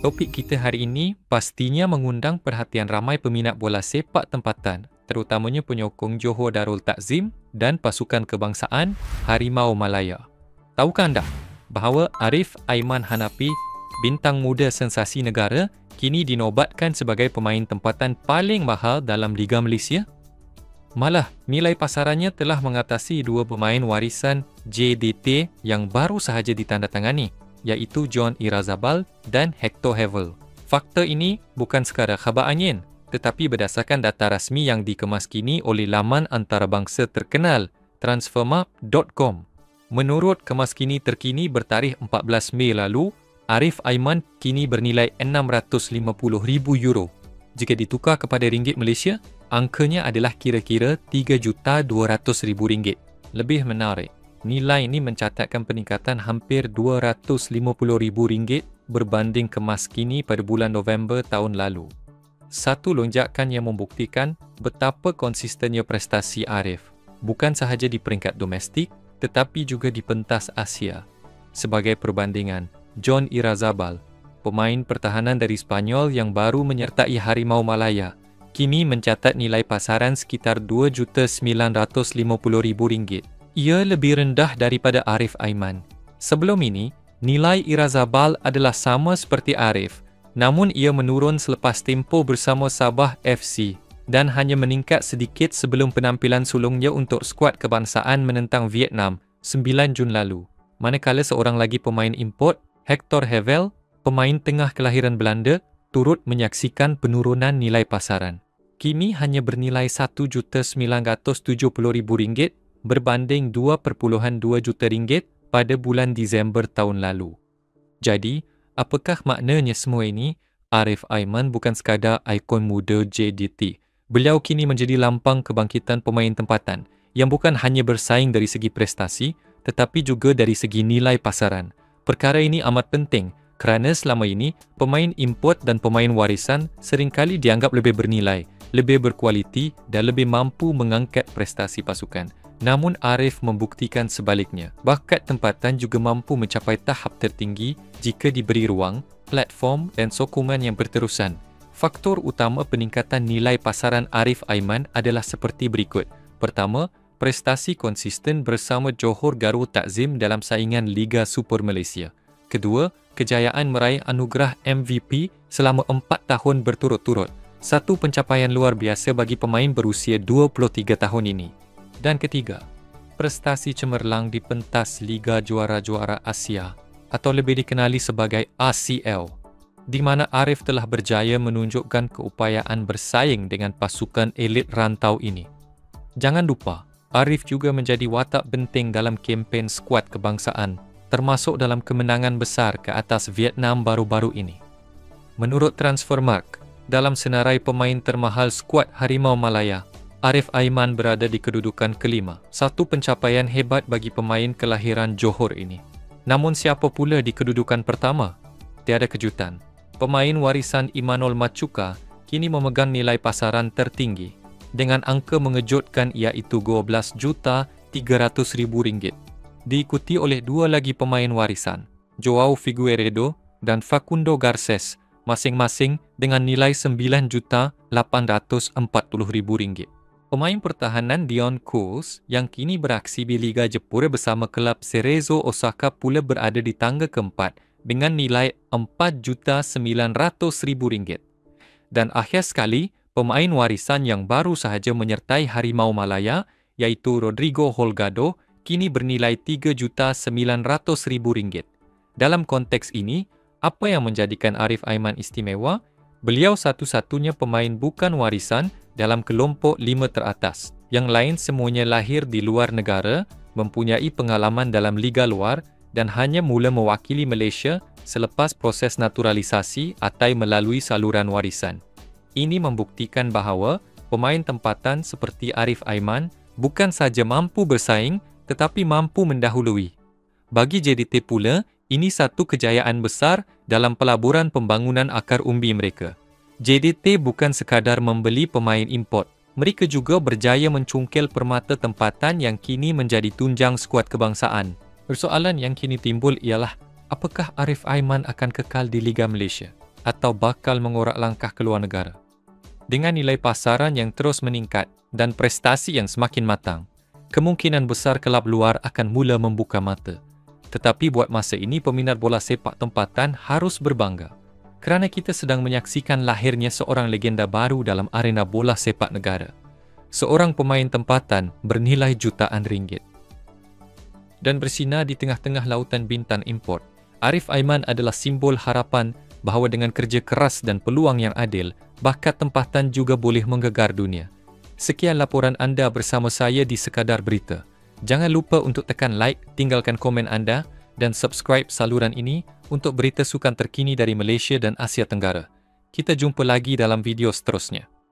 Topik kita hari ini pastinya mengundang perhatian ramai peminat bola sepak tempatan, terutamanya penyokong Johor Darul Takzim dan pasukan kebangsaan Harimau Malaya. Tahukah anda bahawa Arif Aiman Hanapi, bintang muda sensasi negara, kini dinobatkan sebagai pemain tempatan paling mahal dalam Liga Malaysia? Malah, nilai pasarannya telah mengatasi dua pemain warisan JDT yang baru sahaja ditandatangani, iaitu John Irazabal dan Hector Havel. Fakta ini bukan sekadar khabar angin, tetapi berdasarkan data rasmi yang dikemas kini oleh laman antarabangsa terkenal transfermarkt.com. Menurut kemas kini terkini bertarikh 14 Mei lalu, Arif Aiman kini bernilai €650,000. Jika ditukar kepada ringgit Malaysia, angkanya adalah kira-kira RM3.200.000. Lebih menarik, nilai ini mencatatkan peningkatan hampir RM250,000 berbanding kemas kini pada bulan November tahun lalu. Satu lonjakan yang membuktikan betapa konsistennya prestasi Arif, bukan sahaja di peringkat domestik, tetapi juga di pentas Asia. Sebagai perbandingan, John Irazabal, pemain pertahanan dari Spanyol yang baru menyertai Harimau Malaya, kini mencatat nilai pasaran sekitar RM2.950,000. Ia lebih rendah daripada Arif Aiman. Sebelum ini, nilai Irazabal adalah sama seperti Arif, namun ia menurun selepas tempoh bersama Sabah FC dan hanya meningkat sedikit sebelum penampilan sulungnya untuk skuad kebangsaan menentang Vietnam 9 Jun lalu. Manakala seorang lagi pemain import, Hector Havel, pemain tengah kelahiran Belanda, turut menyaksikan penurunan nilai pasaran. Kini hanya bernilai RM1.970,000 berbanding RM2.2 juta pada bulan Disember tahun lalu. Jadi, apakah maknanya semua ini? Arif Aiman bukan sekadar ikon muda JDT. Beliau kini menjadi lambang kebangkitan pemain tempatan yang bukan hanya bersaing dari segi prestasi, tetapi juga dari segi nilai pasaran. Perkara ini amat penting kerana selama ini, pemain import dan pemain warisan seringkali dianggap lebih bernilai, lebih berkualiti dan lebih mampu mengangkat prestasi pasukan. Namun Arif membuktikan sebaliknya. Bakat tempatan juga mampu mencapai tahap tertinggi jika diberi ruang, platform dan sokongan yang berterusan. Faktor utama peningkatan nilai pasaran Arif Aiman adalah seperti berikut. Pertama, prestasi konsisten bersama Johor Darul Takzim dalam saingan Liga Super Malaysia. Kedua, kejayaan meraih anugerah MVP selama 4 tahun berturut-turut. Satu pencapaian luar biasa bagi pemain berusia 23 tahun ini. Dan ketiga, prestasi cemerlang di pentas Liga Juara-Juara Asia atau lebih dikenali sebagai ACL, di mana Arif telah berjaya menunjukkan keupayaan bersaing dengan pasukan elit rantau ini. Jangan lupa, Arif juga menjadi watak penting dalam kempen skuad kebangsaan, termasuk dalam kemenangan besar ke atas Vietnam baru-baru ini. Menurut Transfermarkt, dalam senarai pemain termahal skuad Harimau Malaya, Arif Aiman berada di kedudukan kelima, satu pencapaian hebat bagi pemain kelahiran Johor ini. Namun siapa pula di kedudukan pertama? Tiada kejutan. Pemain warisan Imanol Machuca kini memegang nilai pasaran tertinggi dengan angka mengejutkan iaitu RM12.300.000. Diikuti oleh dua lagi pemain warisan, Joao Figueiredo dan Facundo Garces, masing-masing dengan nilai RM9.840.000. Pemain pertahanan Dion Coles yang kini beraksi di Liga Jepura bersama kelab Cerezo Osaka pula berada di tangga keempat dengan nilai RM4.900.000. Dan akhir sekali, pemain warisan yang baru sahaja menyertai Harimau Malaya, iaitu Rodrigo Holgado, kini bernilai RM3.900.000. Dalam konteks ini, apa yang menjadikan Arif Aiman istimewa? Beliau satu-satunya pemain bukan warisan dalam kelompok 5 teratas. Yang lain semuanya lahir di luar negara, mempunyai pengalaman dalam liga luar dan hanya mula mewakili Malaysia selepas proses naturalisasi atau melalui saluran warisan. Ini membuktikan bahawa pemain tempatan seperti Arif Aiman bukan sahaja mampu bersaing tetapi mampu mendahului. Bagi JDT pula, ini satu kejayaan besar dalam pelaburan pembangunan akar umbi mereka. JDT bukan sekadar membeli pemain import. Mereka juga berjaya mencungkil permata tempatan yang kini menjadi tunjang skuad kebangsaan. Persoalan yang kini timbul ialah, apakah Arif Aiman akan kekal di Liga Malaysia? atau bakal mengorak langkah ke luar negara. Dengan nilai pasaran yang terus meningkat dan prestasi yang semakin matang, kemungkinan besar kelab luar akan mula membuka mata. Tetapi buat masa ini, peminat bola sepak tempatan harus berbangga kerana kita sedang menyaksikan lahirnya seorang legenda baru dalam arena bola sepak negara. Seorang pemain tempatan bernilai jutaan ringgit. Dan bersinar di tengah-tengah lautan bintang import, Arif Aiman adalah simbol harapan bahawa dengan kerja keras dan peluang yang adil, bakat tempatan juga boleh menggegar dunia. Sekian laporan anda bersama saya di Sekadar Berita. Jangan lupa untuk tekan like, tinggalkan komen anda dan subscribe saluran ini untuk berita sukan terkini dari Malaysia dan Asia Tenggara. Kita jumpa lagi dalam video seterusnya.